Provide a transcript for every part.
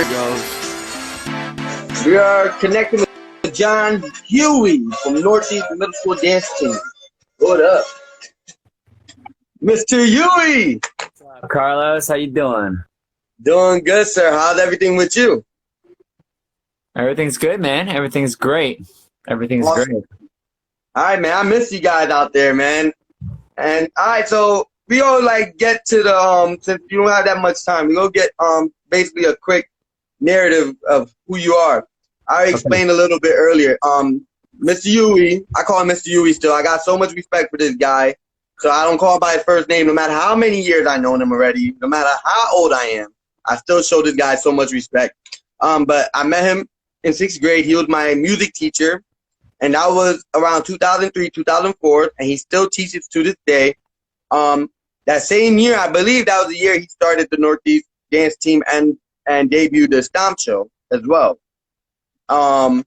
goes. We are connecting with John Huie from Northeast Middle School Dance Team. What up? Mr. Huie! Carlos, how you doing? Doing good, sir. How's everything with you? Everything's good, man. Everything's great. Everything's Awesome. great. All right, man. I miss you guys out there, man. And all right, so we all get to the since you don't have that much time, we go get basically a quick narrative of who you are. I explained a little bit earlier. Mr. Huie, I call him Mr. Huie still. I got so much respect for this guy, so I don't call him by his first name. No matter how many years I've known him already, no matter how old I am, I still show this guy so much respect. But I met him in 6th grade. He was my music teacher, and that was around 2003, 2004, and he still teaches to this day. That same year, I believe that was the year he started the Northeast Dance Team and debuted the Stomp Show as well. And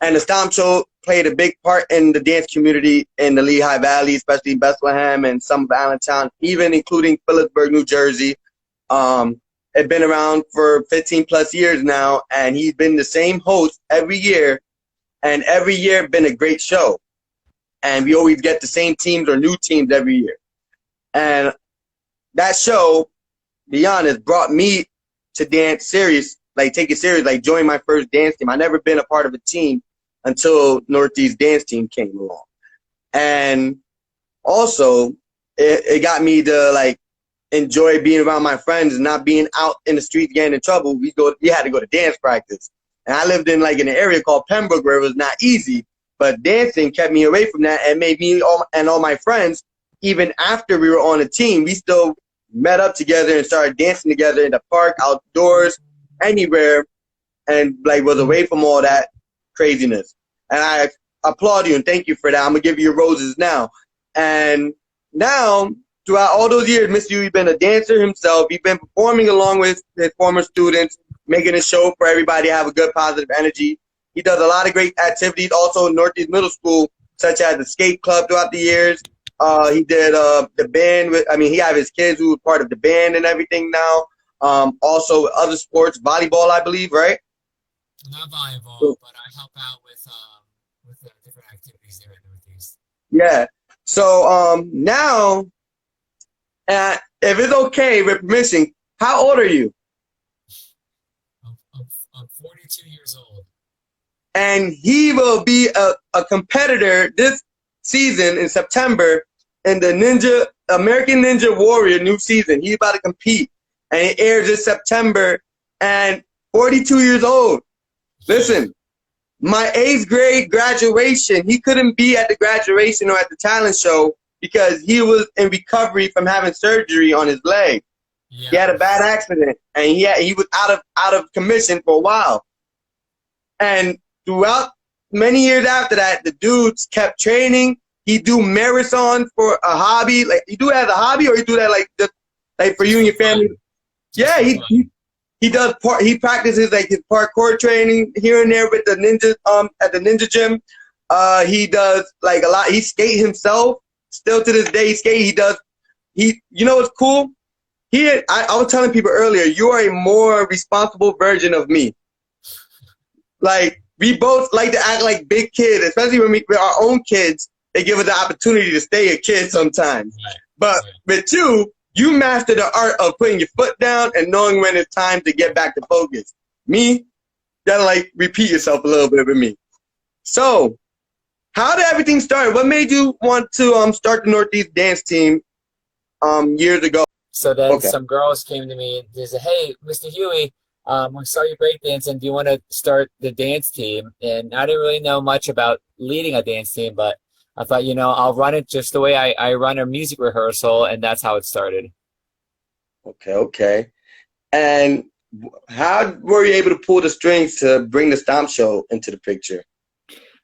the Stomp Show played a big part in the dance community in the Lehigh Valley, especially Bethlehem and some of Allentown, even including Phillipsburg, New Jersey. It's been around for 15 plus years now, and he's been the same host every year, and every year been a great show. And we always get the same teams or new teams every year. And that show, be honest, brought me to dance serious, take it serious, join my first dance team. I never been a part of a team until Northeast Dance Team came along. And also, it got me to enjoy being around my friends and not being out in the streets getting in trouble. We had to go to dance practice. And I lived in an area called Pembroke where it was not easy, but dancing kept me away from that and made me and all my friends, even after we were on a team, we still met up together and started dancing together in the park, outdoors, anywhere, and was away from all that craziness. And I applaud you and thank you for that. I'm gonna give you your roses now. And now, throughout all those years, Mr. Huie's been a dancer himself. He's been performing along with his former students, making a show for everybody to have a good, positive energy. He does a lot of great activities also in Northeast Middle School, such as the skate club throughout the years. He did the band he have his kids who are part of the band and everything now. Also other sports, volleyball, I believe, right? Not volleyball, but I help out with different activities there at Northeast. Yeah. So now, if it's okay with permission, how old are you? I'm 42 years old. And he will be a competitor this season in September in the American Ninja Warrior new season. He's about to compete, and it airs this September. And 42 years old. Listen, my 8th grade graduation, he couldn't be at the graduation or at the talent show because he was in recovery from having surgery on his leg. Yeah. He had a bad accident, and he was out of commission for a while. And throughout many years after that, the dudes kept training. He do marathons for a hobby. You do that as a hobby, or you do that just for you and your family? Yeah, he does he practices his parkour training here and there with the ninja at the ninja gym. He does a lot. He skate himself. Still to this day, you know what's cool? I was telling people earlier, you are a more responsible version of me. We both like to act like big kids, especially when we're our own kids. They give us the opportunity to stay a kid sometimes. Right. But with you master the art of putting your foot down and knowing when it's time to get back to focus. Me, you gotta repeat yourself a little bit with me. So, how did everything start? What made you want to start the Northeast Dance Team years ago? So then some girls came to me and they said, "Hey, Mr. Huie, we saw you breakdancing. Do you want to start the dance team?" And I didn't really know much about leading a dance team, but I thought, I'll run it just the way I run a music rehearsal, and that's how it started. Okay. And how were you able to pull the strings to bring the Stomp Show into the picture?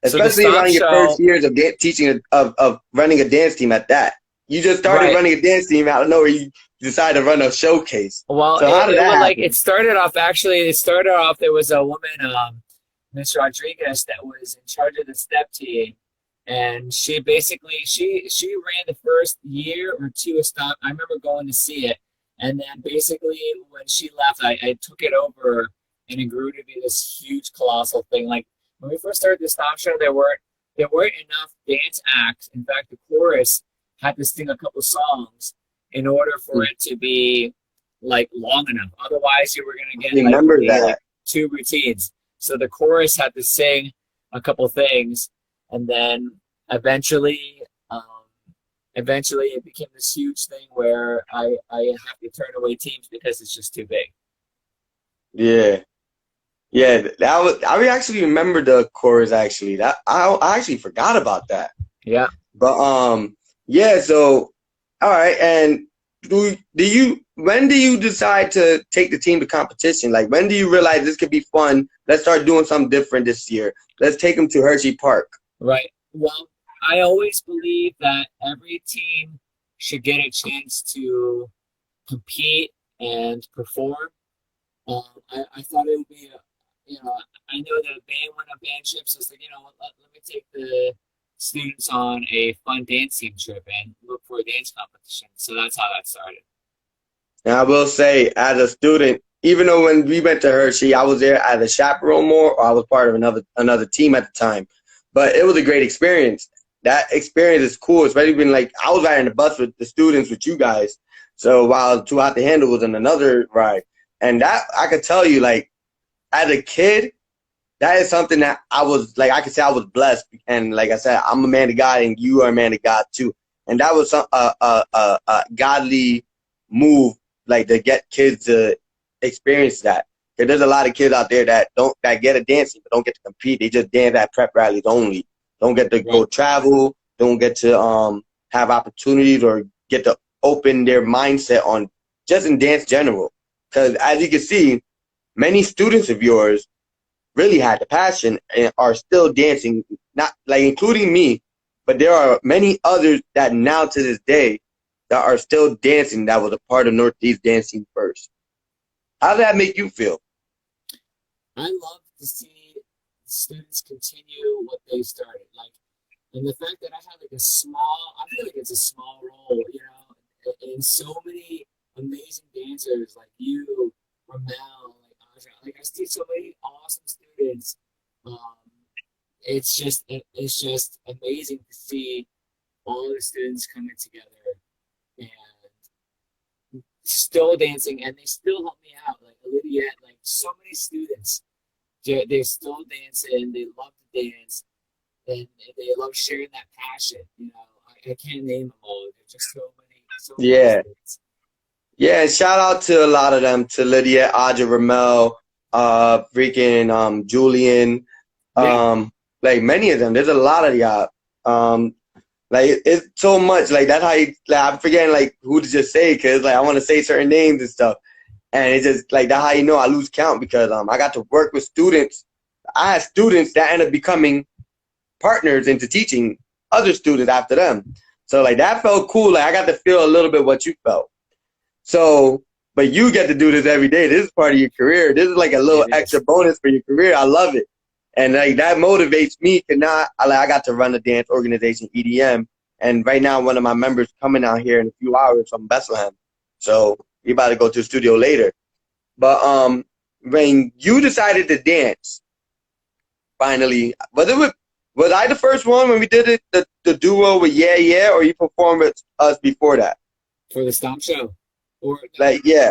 Especially around your first years of teaching of running a dance team at that. You just started running a dance team out of nowhere. You decided to run a showcase. Well, so how did that happen? It started off, there was a woman, Miss Rodriguez, that was in charge of the step team. And she basically, she ran the first year or two of Stomp. I remember going to see it. And then basically when she left, I took it over and it grew to be this huge, colossal thing. Like when we first started the Stop Show, there weren't enough dance acts. In fact, the chorus had to sing a couple songs in order for it to be like long enough. Otherwise, you were gonna get like Remember maybe, like that. two routines. So the chorus had to sing a couple things, and then eventually, eventually it became this huge thing where I have to turn away teams because it's just too big. Yeah. Yeah, that was. I actually remember the chorus. Actually, that I actually forgot about that. Yeah. But yeah. So, all right. And do you? When do you decide to take the team to competition? Like, when do you realize this could be fun? Let's start doing something different this year. Let's take them to Hershey Park. Right. Well, I always believe that every team should get a chance to compete and perform. I thought it would be, I know that band went on band trips. So it's like, let me take the students on a fun dance team trip and look for a dance competition. So that's how that started. And I will say, as a student, even though when we went to Hershey, I was there as a chaperone more, or I was part of another team at the time. But it was a great experience. That experience is cool, especially when like I was riding the bus with the students with you guys. So while Too Hot to Handle was in another ride. And that I could tell you, like, as a kid, that is something that I was like, I could say I was blessed. And like I said, I'm a man of God and you are a man of God too. And that was a godly move, like to get kids to experience that. Because there's a lot of kids out there that get a dancing but don't get to compete. They just dance at prep rallies only. Don't get to go travel. Don't get to have opportunities or get to open their mindset on just in dance general. Because as you can see, many students of yours really had the passion and are still dancing, not like including me, but there are many others that now to this day that are still dancing that was a part of Northeast Dancing First. How does that make you feel? I love to see students continue what they started. Like, and the fact that I have like I feel like it's a small role, and so many amazing dancers like you, Ramel, like Aja. Like I see so many awesome students. It's just amazing to see all the students coming together and still dancing, and they still help me out. Like Olivia, like so many students, they're still dancing. They love to dance, and they love sharing that passion. I can't name them all. There's just so many Yeah. students. Yeah, shout out to a lot of them, to Lydia, Aja, Ramel, freaking Julian, like many of them. There's a lot of y'all. Like it's so much. Like that's how I'm forgetting like who to just say because like I want to say certain names and stuff, and it's just like that's how you know I lose count because I got to work with students. I had students that end up becoming partners into teaching other students after them. So like that felt cool. Like I got to feel a little bit what you felt. So, but you get to do this every day. This is part of your career. This is like a little extra bonus for your career. I love it. And like that motivates me because now I got to run a dance organization, EDM. And right now, one of my members coming out here in a few hours from Bethlehem. So we about to go to the studio later. But when you decided to dance, finally, was I the first one when we did it, the duo with Yeah Yeah, or you performed with us before that? For the Stomp Show. Like, yeah.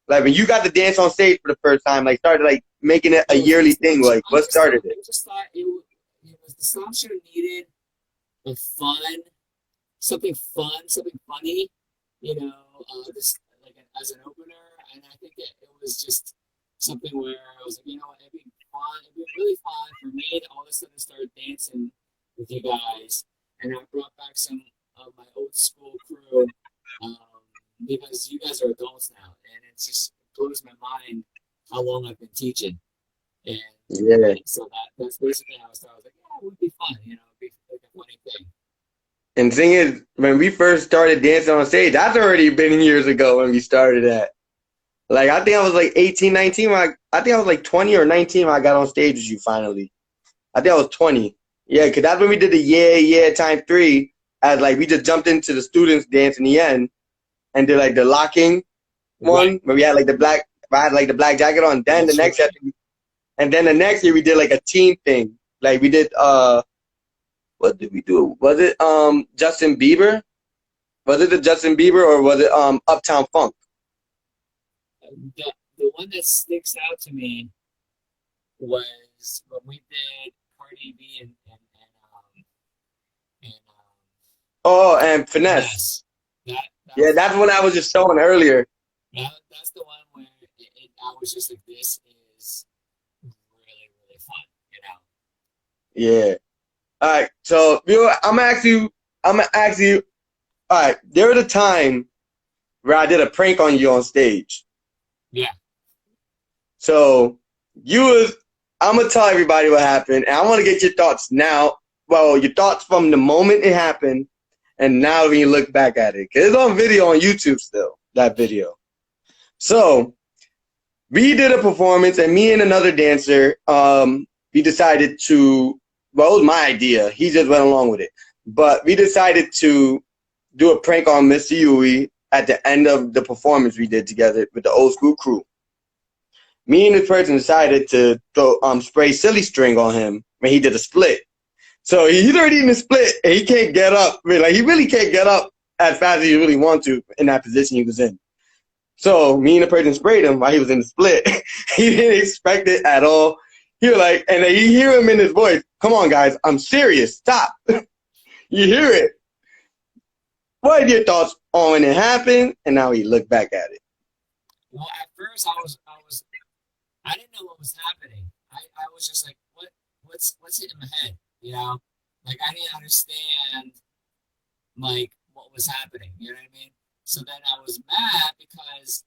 Like, when you got to dance on stage for the first time, like, started, like, making it a yearly thing, like, what started it? I just thought it was the Stomp Show needed something funny, just, like, as an opener, and I think it was just something where I was like, it'd be really fun for me to all of a sudden start dancing with you guys, and I brought back some of my old school crew, because you guys are adults now, and it just blows my mind how long I've been teaching. And so that's basically how I started. I was like, yeah, it would be fun, it'd be like a funny thing. And the thing is, when we first started dancing on stage, that's already been years ago when we started that. Like, I think I was like 18, 19. I think I was like 20 or 19 when I got on stage with you finally. I think I was 20. Yeah, because that's when we did the Yeah time 3. As like, we just jumped into the students dance in the end. And did like the locking one where we had like the black I had like the black jacket on. Then the next year, and then the next year we did like a team thing. Like we did what did we do? Was it Justin Bieber? Was it the Justin Bieber or was it Uptown Funk? The one that sticks out to me was when we did Cardi B and Oh, and Finesse. Yes. Yeah, that's what I was just showing earlier. That's the one where I was just like, this is really, really fun, you know? Yeah. All right. So I'm gonna ask you. All right. There was a time where I did a prank on you on stage. Yeah. So I'm gonna tell everybody what happened, and I want to get your thoughts now. Well, your thoughts from the moment it happened, and now when you look back at it, 'cause it's on video on YouTube still. That video. So we did a performance, and me and another dancer, we decided to. Well, it was my idea. He just went along with it, but we decided to do a prank on Mr. Huie at the end of the performance we did together with the old school crew. Me and this person decided to throw spray silly string on him when he did a split. So he's already in the split and he can't get up. I mean, like he really can't get up as fast as he really wants to in that position he was in. So me and the person sprayed him while he was in the split. He didn't expect it at all. He was like, and then you hear him in his voice, "Come on, guys, I'm serious. Stop." You hear it. What are your thoughts on when it happened and now you look back at it? Well, at first I didn't know what was happening. I was just like, what's hitting my head? You know? Like I didn't understand like what was happening. You know what I mean? So then I was mad because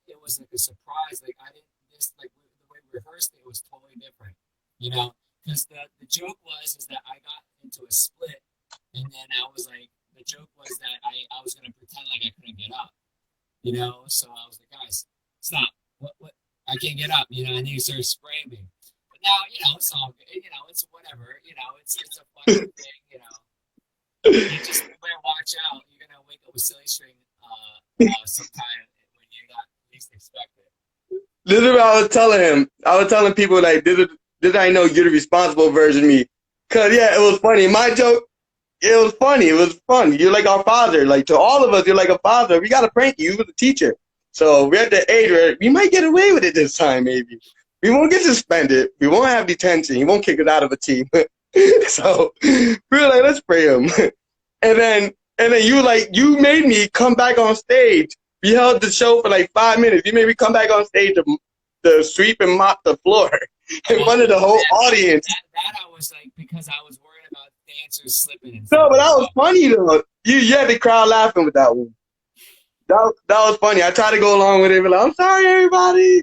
it was like a surprise. Like I didn't like the way we rehearsed it was totally different. You know? Because the joke is that I got into a split and then I was like the joke was that I was gonna pretend like I couldn't get up. You know, so I was like, guys, stop. What? I can't get up, you know, and then you started spraying me. But now, you know, it's all good. You know, it's whatever. You know, it's a fun thing, you know. You just better watch out. You're going to wake up with silly string sometime when you not least expect it. This is what I was telling him. I was telling people, like, this I know you're the responsible version of me. Because, yeah, it was funny. My joke, it was funny. It was fun. You're like our father. Like, to all of us, you're like a father. We got to prank you. You were the teacher. So we're at the age where we might get away with it this time, maybe. We won't get suspended. We won't have detention. He won't kick us out of a team. So we were like, let's spray him. And then you made me come back on stage. We held the show for like 5 minutes. You made me come back on stage to sweep and mop the floor in front of the whole audience. That I was like, because I was worried about dancers slipping. And no, but that was funny though. You had the crowd laughing with that one. That was funny. I tried to go along with it, but like, I'm sorry, everybody.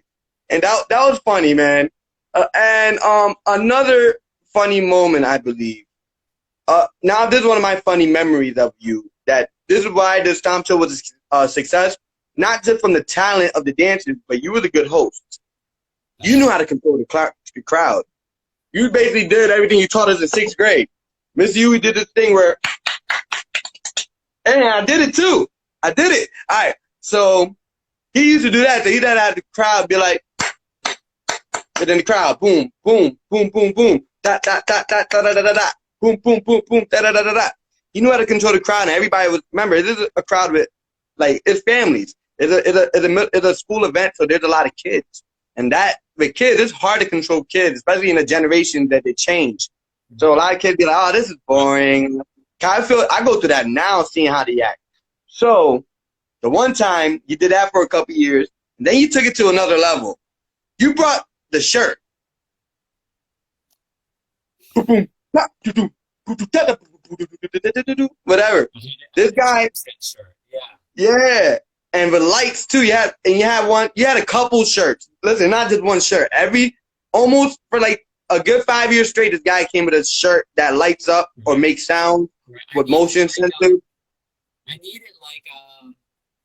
And that was funny, man. And another funny moment, I believe. Now, this is one of my funny memories of you. That this is why this Tom show was a success. Not just from the talent of the dancers, but you were the good host. You knew how to control the crowd. You basically did everything you taught us in 6th grade. Miss Huie did this thing where, and I did it too. I did it. All right. So he used to do that. So he'd have the crowd be like, and then the crowd, boom, boom, boom, boom, boom, da da da da da da da da, boom, boom, boom, boom, da da da da da. He knew how to control the crowd, and everybody was. Remember, this is a crowd with, like, it's families. It's a school event, so there's a lot of kids, and that with kids, it's hard to control kids, especially in a generation that they change. So a lot of kids be like, oh, this is boring. I go through that now, seeing how they act. So the one time you did that for a couple years, and then you took it to another level. You brought the shirt. Whatever. This guy. Yeah. And with lights too. You had a couple shirts. Listen, not just one shirt. Almost for like a good 5 years straight, this guy came with a shirt that lights up or makes sound with motion sensors. I needed like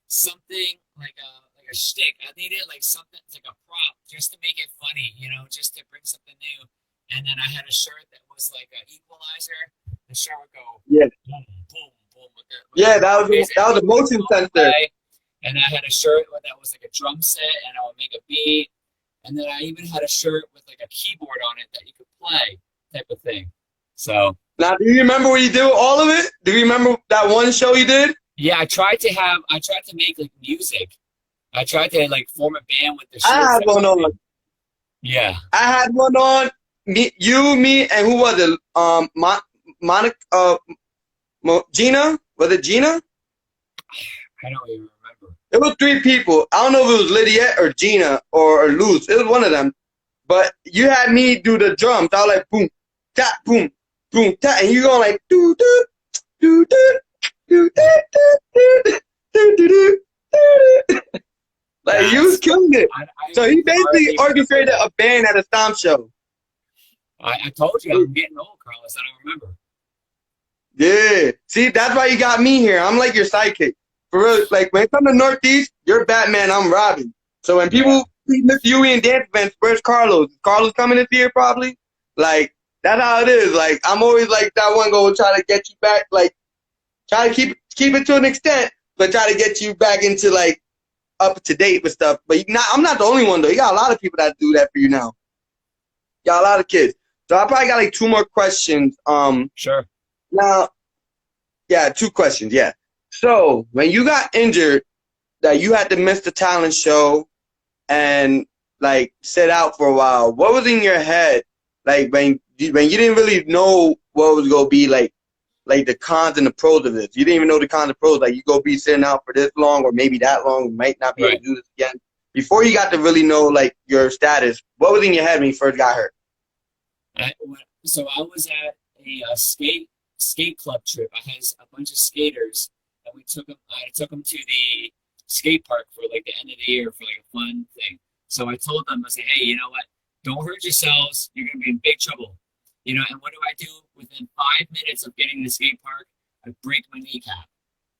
something like a shtick. I needed like something like a prop just to make it funny, you know, just to bring something new. And then I had a shirt that was like an equalizer. The shirt would go boom, boom, boom. That was a motion sensor. And I had a shirt that was like a drum set, and I would make a beat. And then I even had a shirt with like a keyboard on it that you could play, type of thing. So now, do you remember when you did all of it? Do you remember that one show you did? yeah, I tried to make like music. I tried to like form a band with the I shirts. had one on. Yeah. I had one on. Me, and who was it? Monica, Gina. Was it Gina? I don't even remember. It was 3 people. I don't know if it was Lydia or Gina or Luz. It was one of them. But you had me do the drums. I was like boom, tap, boom, boom, tap, and you going like do do do do do do do do do do. Like you was killing it. So he basically orchestrated a band at a stomp show. I told you I'm getting old, Carlos. I don't remember. Yeah. See, that's why you got me here. I'm like your sidekick. For real, like when it comes to Northeast, you're Batman, I'm Robin. So when people see Miss Huie and dance events, where's Carlos? Is Carlos coming this year probably? Like, that's how it is. Like, I'm always like that one go try to get you back, like, try to keep it to an extent, but try to get you back into like up to date with stuff. But I'm not the only one though. You got a lot of people that do that for you now. You got a lot of kids. So I probably got like 2 more questions. Sure. Now, yeah, 2 questions. Yeah. So when you got injured, that you had to miss the talent show and like sit out for a while, what was in your head? Like when you didn't really know what was gonna be like the cons and the pros of this. You didn't even know the cons and pros. Like you go be sitting out for this long or maybe that long, you might not be able to do this again. Before you got to really know like your status, what was in your head when you first got hurt? So I was at a skate club trip. I had a bunch of skaters, and I took them to the skate park for like the end of the year for like a fun thing. So I told them, I said, hey, you know what? Don't hurt yourselves. You're gonna be in big trouble. You know, and what do I do? Within 5 minutes of getting to the skate park, I break my kneecap,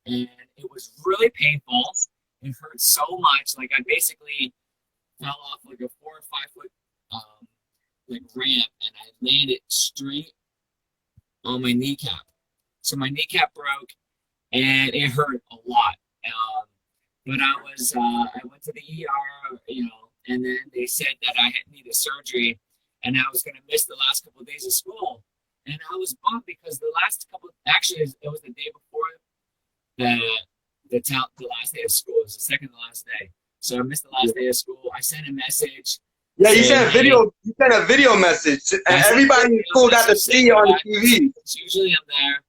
and it was really painful. It hurt so much. Like I basically fell off like a 4 or 5 foot like ramp, and I landed straight on my kneecap. So my kneecap broke, and it hurt a lot. But I went to the ER, you know, and then they said that I had needed surgery, and I was going to miss the last couple of days of school. And I was bummed because actually, it was the day before the last day of school. It was the second to last day. So I missed the last day of school. I sent a message. Yeah, you sent a video. You sent a video message, and everybody in school got to see you on the TV. Usually I'm there,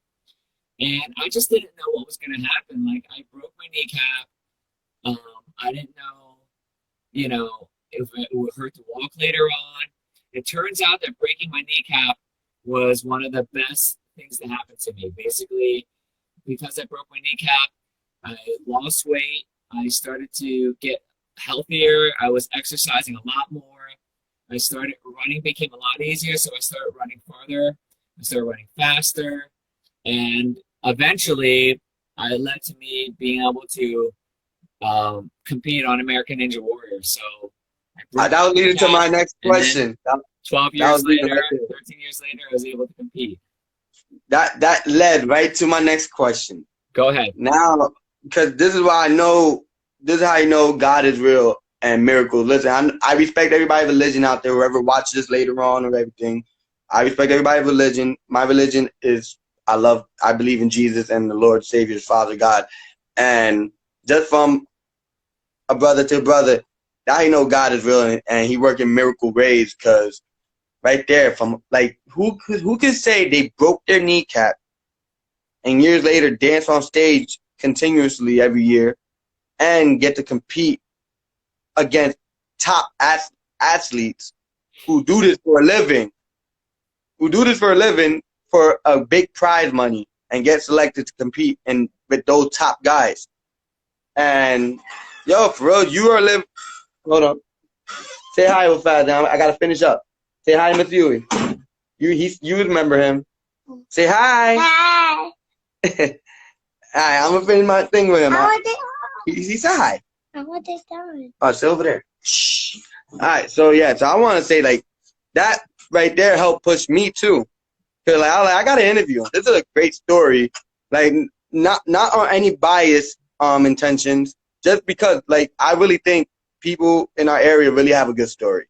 and I just didn't know what was going to happen. Like I broke my kneecap. I didn't know, you know, if it would hurt to walk later on. It turns out that breaking my kneecap was one of the best things that happened to me. Basically, because I broke my kneecap, I lost weight. I started to get healthier. I was exercising a lot more. I started running, became a lot easier. So I started running farther. I started running faster. And eventually, it led to me being able to compete on American Ninja Warrior. So that was leading to my next question. 12 years later, 13 years later, I was able to compete. That led right to my next question. Go ahead. Now, because this is why I know, this is how you know God is real and miracles. Listen, I respect everybody's religion out there, whoever watches this later on or everything. I respect everybody's religion. My religion is, I believe in Jesus and the Lord, Savior, Father, God. And just from a brother to brother, now you know God is real and he working miracle ways, because right there, from like, who can say they broke their kneecap and years later dance on stage continuously every year and get to compete against top athletes who do this for a living, for a big prize money and get selected to compete with those top guys. And yo, for real, you are living. Hold on. Say hi real fast. I gotta finish up. Say hi to Miss Huie. You remember him. Say hi. Hi. Alright, I'm gonna finish my thing with him. He said hi. I want this down. Oh, it's over there. Shh. Alright, so yeah, so I wanna say like that right there helped push me too. Cause like I gotta interview him. This is a great story. Like not on any bias intentions. just because, like, I really think people in our area really have a good story.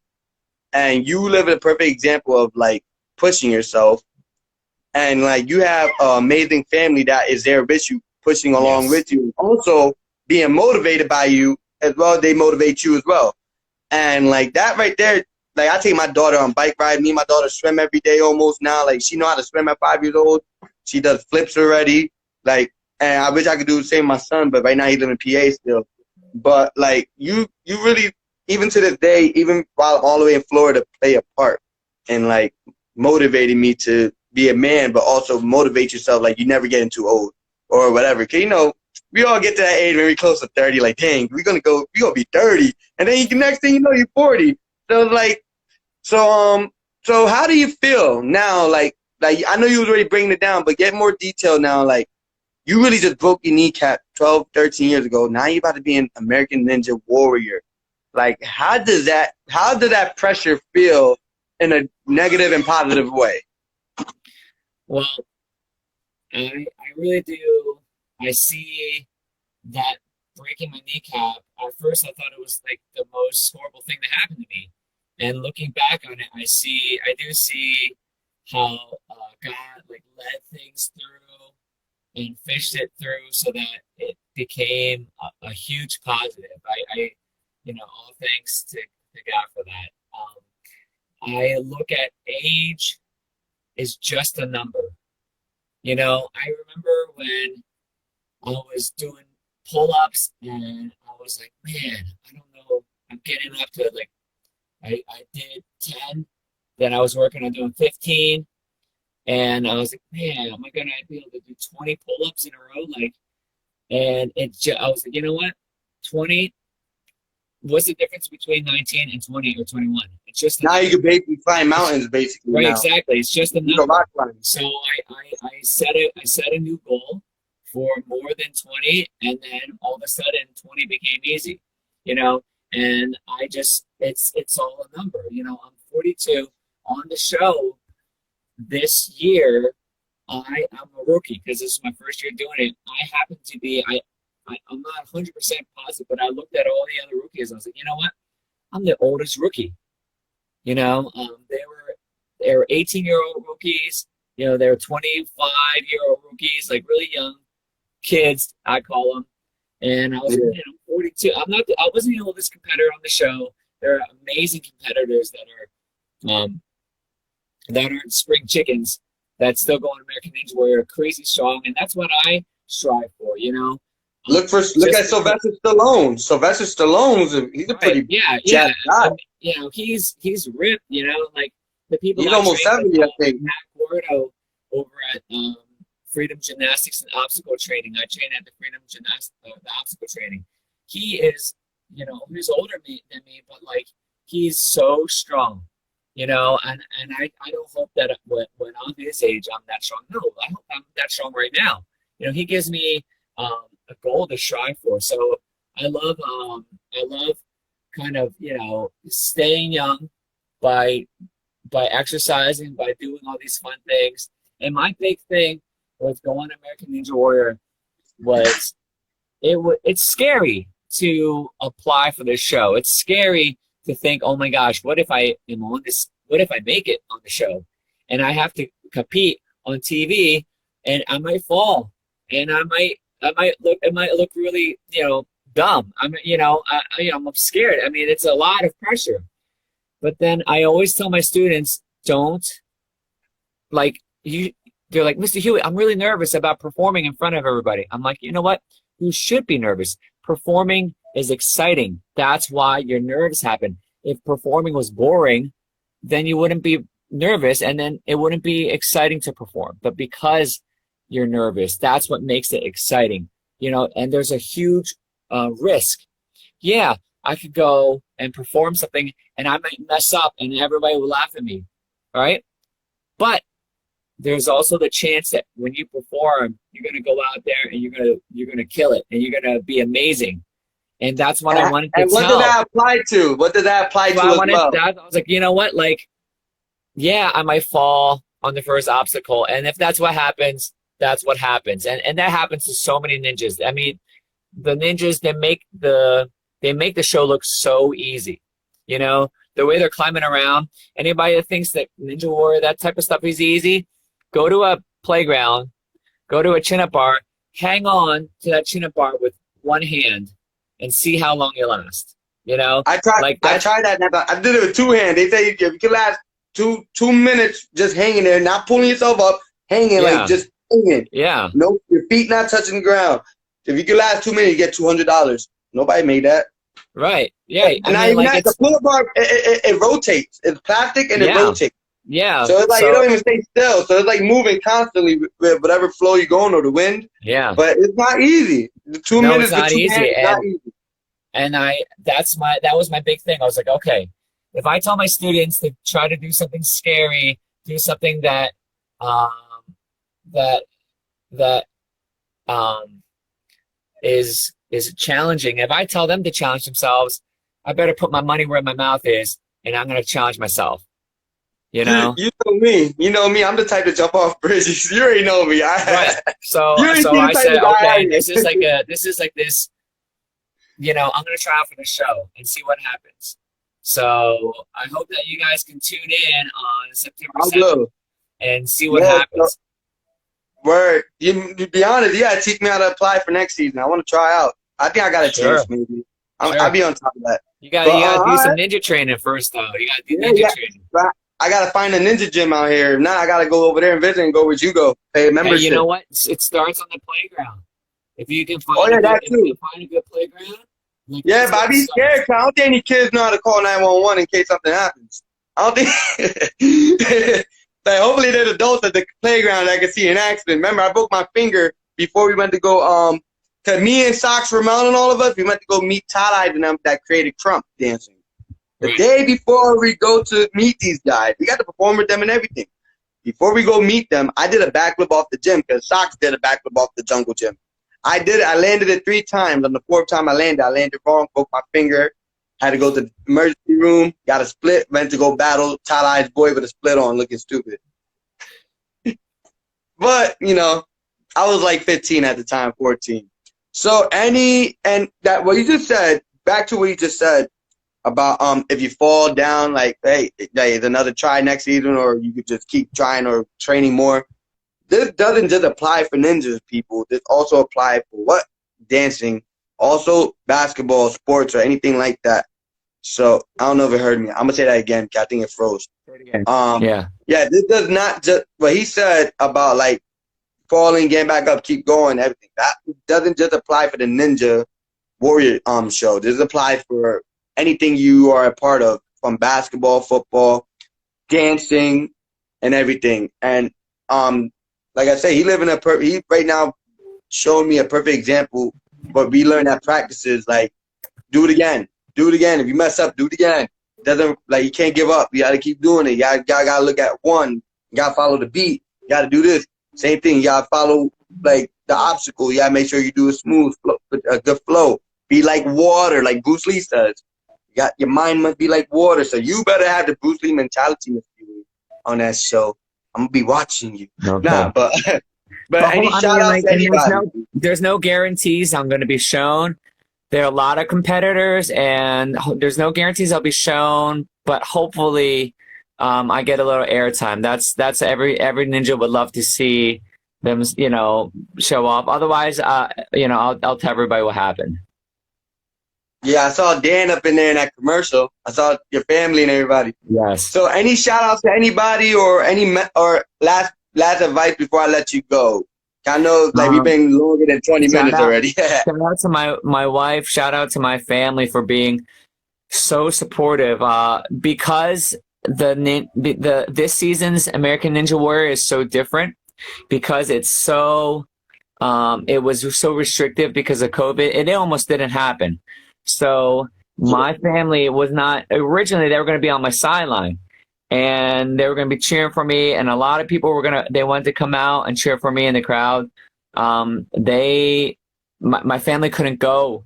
And you live a perfect example of, like, pushing yourself. And, like, you have an amazing family that is there with you, pushing along Yes. with you. Also being motivated by you as well. They motivate you as well. And, like, that right there, like, I take my daughter on bike ride. Me and my daughter swim every day almost now. Like, she know how to swim at 5 years old. She does flips already. Like, and I wish I could do the same with my son, but right now he lives in PA still. But, like, you really, even to this day, even while I'm all the way in Florida, play a part in, like, motivating me to be a man, but also motivate yourself. Like, you never getting too old or whatever. 'Cause, you know, we all get to that age when we're close to 30, like, dang, we're gonna be 30. And then next thing you know, you're 40. So, like, so how do you feel now? Like, I know you was already breaking it down, but get more detail now. Like, you really just broke your kneecap 12, 13 years ago. Now you're about to be an American Ninja Warrior. Like, how does that pressure feel in a negative and positive way? Well, I really do. I see that breaking my kneecap. At first, I thought it was like the most horrible thing that happened to me. And looking back on it, I do see how God like led things through and fished it through so that it became a huge positive. All thanks to God for that. I look at age is just a number. I remember when I was doing pull-ups and I was like, man, I don't know. I'm getting up to like, I did 10, then I was working on doing 15, and I was like, man, am I gonna be able to do 20 pull-ups in a row? Like, and I was like, you know what? 20, what's the difference between 19 and 20 or 21? It's just now you can basically climb mountains, basically. right, now. Exactly. It's just a You number. can rock climb. So I set a new goal for more than 20, and then all of a sudden 20 became easy, and it's all a number. I'm 42 on the show this year. I'm a rookie because this is my first year doing it. I happen to be, I'm not 100% positive, but I looked at all the other rookies. I was like, you know what? I'm the oldest rookie. They were 18-year-old rookies. They were 25-year-old rookies, like really young kids, I call them. And I was like, man, I'm 42. I wasn't the oldest competitor on the show. There are amazing competitors that aren't spring chickens that still go on American Ninja Warrior, crazy strong, and that's what I strive for. Look at Sylvester Stallone. Sylvester Stallone's he's a pretty yeah. guy. He's ripped. Like the people. He's almost 70, I think. Matt Gordo over at Freedom Gymnastics and Obstacle Training. I train at the Freedom Gymnastics, the obstacle training. He is, he's older than me, but like he's so strong. And I don't hope that when I'm his age I'm that strong. No, I hope I'm that strong right now. He gives me a goal to strive for. So I love kind of staying young by exercising, by doing all these fun things. And my big thing with going to American Ninja Warrior was it's scary to apply for this show. It's scary to think, oh my gosh, what if I am on this? What if I make it on the show and I have to compete on TV and I might fall and it might look really, dumb. I'm scared. I mean, it's a lot of pressure. But then I always tell my students, they're like, Mr. Huie, I'm really nervous about performing in front of everybody. I'm like, you know what? You should be nervous. Performing is exciting. That's why your nerves happen. If performing was boring, then you wouldn't be nervous and then it wouldn't be exciting to perform. But because you're nervous, that's what makes it exciting. And there's a huge risk. Yeah, I could go and perform something and I might mess up and everybody will laugh at me. All right. But there's also the chance that when you perform, you're going to go out there and you're going to kill it and you're going to be amazing. And that's what I wanted to tell. And what did that apply to? What did that apply to as well? I was like, you know what? Like, yeah, I might fall on the first obstacle. And if that's what happens, that's what happens. And that happens to so many ninjas. I mean, the ninjas, they make the show look so easy. You know, the way they're climbing around. Anybody that thinks that Ninja Warrior, that type of stuff is easy, go to a playground, go to a chin-up bar, hang on to that chin-up bar with one hand and see how long you last. You know? I tried. Like I tried that. I did it with two hands. They say if you can last two minutes just hanging there, not pulling yourself up, hanging like just hanging. Yeah. No, your feet not touching the ground. If you can last 2 minutes, you get $200. Nobody made that. Right. Yeah. And I mean, like the pull-up bar, it rotates. It's plastic and it rotates. Yeah. So it's like you don't even stay still. So it's like moving constantly with whatever flow you're going or the wind. Yeah. But it's not easy. The 2 minutes, it's not easy. Not easy. And that was my big thing. I was like, okay, if I tell my students to try to do something scary, do something that is challenging. If I tell them to challenge themselves, I better put my money where my mouth is, and I'm going to challenge myself. You know? You know me. You know me. I'm the type to jump off bridges. You already know me. Right. So I said, okay, this is like this. You know, I'm going to try out for the show and see what happens. So I hope that you guys can tune in on September 7th and see what happens. Word. You be honest, you gotta teach me how to apply for next season. I want to try out. I think I got a chance, maybe. I'll be on top of that. You gotta do some ninja training first, though. You gotta do ninja training. I gotta find a ninja gym out here. Now I gotta go over there and visit and go where you go. Pay a membership. Hey, you know what? It starts on the playground. If you can find a good playground. But I be scared. I don't think any kids know how to call 911 in case something happens. I don't think. Like, hopefully there's adults at the playground that can see an accident. Remember, I broke my finger before we went to go, cause me and Socks Ramon and all of us, we went to go meet Todd and them that created Trump dancing. The day before we go to meet these guys, we got to perform with them and everything. Before we go meet them, I did a backflip off the gym because Socks did a backflip off the jungle gym. I did it. I landed it 3 times. On the 4th time I landed wrong, broke my finger. Had to go to the emergency room, got a split, went to go battle Todd boy with a split on, looking stupid. But, you know, I was like 15 at the time, 14. So what you just said, back to what you just said about if you fall down, like, hey, there's another try next season, or you could just keep trying or training more. This doesn't just apply for ninjas, people. This also applies for what? Dancing. Also, basketball, sports, or anything like that. So I don't know if it heard me. I'm gonna say that again, because I think it froze. Say it again. This does not just what he said about like falling, getting back up, keep going, everything. That doesn't just apply for the Ninja Warrior show. This applies for anything you are a part of, from basketball, football, dancing, and everything. And like I say, he right now showing me a perfect example. But we learn that practices, like, do it again. Do it again. If you mess up, do it again. Doesn't, like, you can't give up. You got to keep doing it. You gotta look at one. You got to follow the beat. You got to do this. Same thing. You got to follow, like, the obstacle. You got to make sure you do a smooth flow, a good flow. Be like water, like Bruce Lee says. Your mind must be like water. So you better have the Bruce Lee mentality on that show. I'm going to be watching you. Okay. Nah, but any shout-outs to anybody? There's no guarantees I'm going to be shown. There are a lot of competitors, and there's no guarantees I'll be shown, but hopefully I get a little airtime. That's every ninja would love to see them, you know, show off. Otherwise, you know, I'll tell everybody what happened. Yeah, I saw Dan up in there in that commercial. I saw your family and everybody. Yes. So any shout-outs to anybody or last advice before I let you go? I know, like, we've been longer than 20 minutes already. Shout out to my wife. Shout out to my family for being so supportive. Because this season's American Ninja Warrior is so different, because it's so it was so restrictive because of COVID. It almost didn't happen. So my family was not originally. They were going to be on my sideline, and they were going to be cheering for me, and a lot of people they wanted to come out and cheer for me in the crowd. My family couldn't go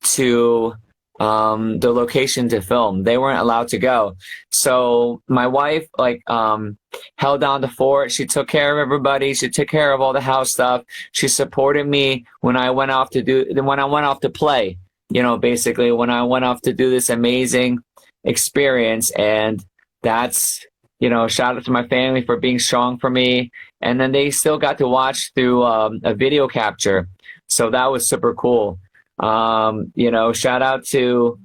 to the location to film. They weren't allowed to go. So my wife held down the fort. She took care of everybody. She took care of all the house stuff. She supported me when I went off to play, basically when I went off to do this amazing experience. And that's, shout out to my family for being strong for me. And then they still got to watch through a video capture. So that was super cool. Shout out to,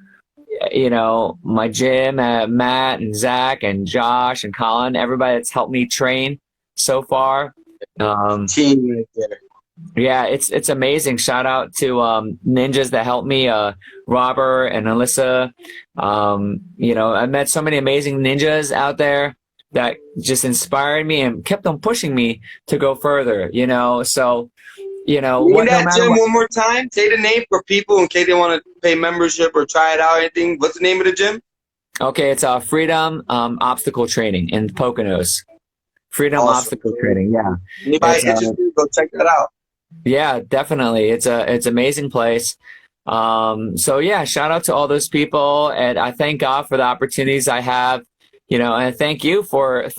my gym, Matt and Zach and Josh and Colin, everybody that's helped me train so far. Team right there. Yeah, it's amazing. Shout out to ninjas that helped me, Robert and Alyssa. I met so many amazing ninjas out there that just inspired me and kept on pushing me to go further, so Name that gym one more time. Say the name for people in case they want to pay membership or try it out or anything. What's the name of the gym? Okay, it's Freedom Obstacle Training in Poconos. Freedom Obstacle Training, yeah. Anybody interested, go check that out. Yeah, definitely. It's amazing place. So yeah, shout out to all those people, and I thank God for the opportunities I have. And thank you for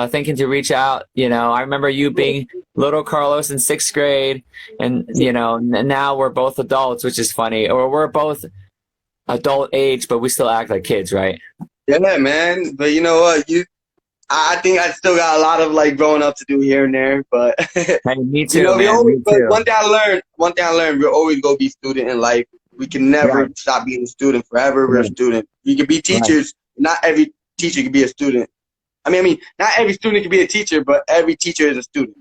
thinking to reach out. I remember you being little Carlos in 6th grade, and now we're both adults, which is funny. Or we're both adult age, but we still act like kids, right? Yeah, man. But you know what? I think I still got a lot of growing up to do here and there. But hey, me too, man. Me too. One thing I learned, we're always gonna be student in life. We can never stop being a student forever. We're a student. We can be teachers. Not every teacher can be a student. I mean, not every student can be a teacher, but every teacher is a student.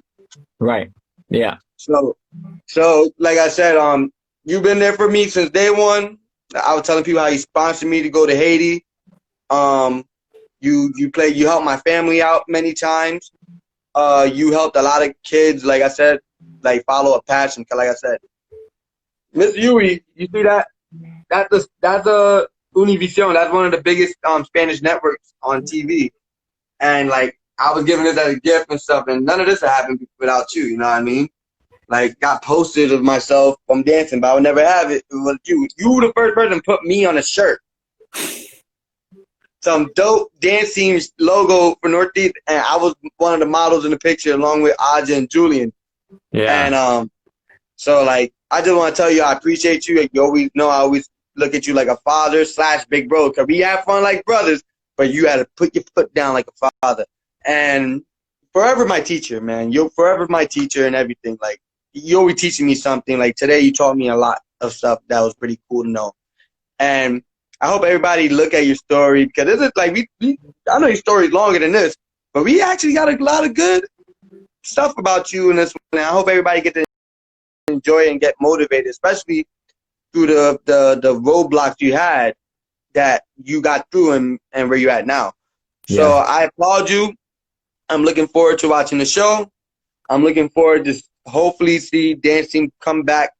Right. Yeah. So like I said, you've been there for me since day one. I was telling people how you sponsored me to go to Haiti. You helped my family out many times. You helped a lot of kids, like I said, follow a passion. Cause like I said, Mr. Huie, you see that? That's a Univision. That's one of the biggest Spanish networks on TV. And I was giving this as a gift and stuff, and none of this would happen without you. You know what I mean? Got posted of myself from dancing, but I would never have it. It was you. You were the first person to put me on a shirt. Some dope dance team logo for Northeast, and I was one of the models in the picture along with Aja and Julian. Yeah. And so I just want to tell you I appreciate you. You always know I always look at you like a father / big bro, because we have fun like brothers, but you had to put your foot down like a father. And forever my teacher, man. You're forever my teacher and everything. You always teaching me something. Today you taught me a lot of stuff that was pretty cool to know. And I hope everybody look at your story, because this is I know your story is longer than this, but we actually got a lot of good stuff about you in this one. And I hope everybody get to enjoy it and get motivated, especially through the roadblocks you had that you got through and where you're at now. Yeah. So I applaud you. I'm looking forward to watching the show. I'm looking forward to hopefully see dance team come back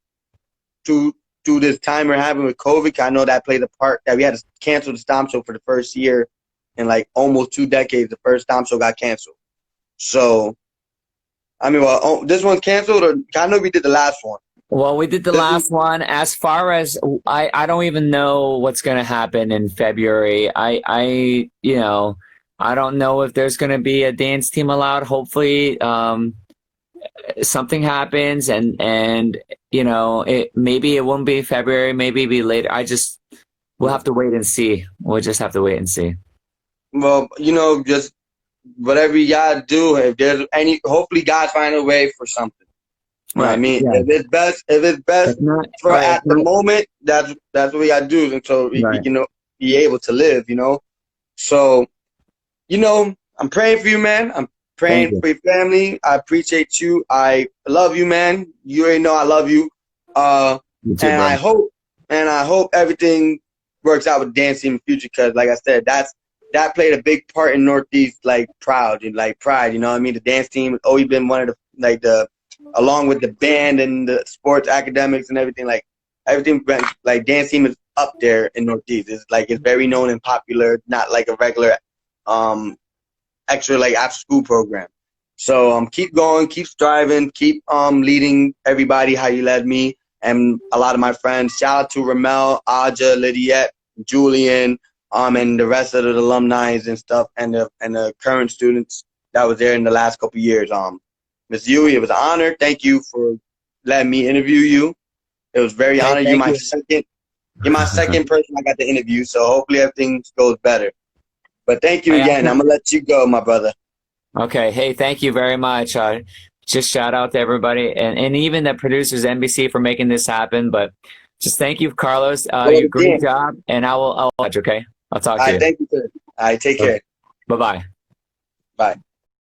to this time we're having with COVID. I know that played a part that we had to cancel the Stomp Show for the first year in almost 2 decades. The first Stomp Show got canceled. So, this one's canceled, or I know we did the last one. Well, we did the last one. As far as I don't even know what's going to happen in February. I don't know if there's going to be a dance team allowed. Hopefully, something happens, and maybe it won't be February, maybe it'll be later. We'll have to wait and see. We'll just have to wait and see. Well, just whatever you gotta do. If there's hopefully God find a way for something. You know what I mean? Yeah. If it's best at the moment, that's what we gotta do, and so we can be able to live. So, I'm praying for you, man. I'm praying for your family. I appreciate you. I love you, man. You already know I love you. You too, and I hope everything works out with dancing in the future, because like I said, that played a big part in Northeast pride. You know what I mean? The dance team has always been one of the along with the band and the sports academics and everything, everything dance team is up there in Northeast. It's very known and popular, not like a regular extra after school program. So keep going, keep striving, keep leading everybody how you led me. and a lot of my friends. Shout out to Ramel, Aja, Lydiette, Julian, and the rest of the alumni and stuff, and the current students that was there in the last couple of years. Ms. Huie, it was an honor. Thank you for letting me interview you. It was very Hey, honored. thank you. You're my second person I got to interview, so hopefully everything goes better. But thank you Hey, again. I'm gonna let you go, my brother. Okay. Hey, thank you very much. Just shout out to everybody and even the producers, NBC, for making this happen. But just thank you, Carlos. Go You great again. job. And I'll watch, okay? I'll talk All to right, you. thank you, sir. All right, take care. Bye-bye. Bye.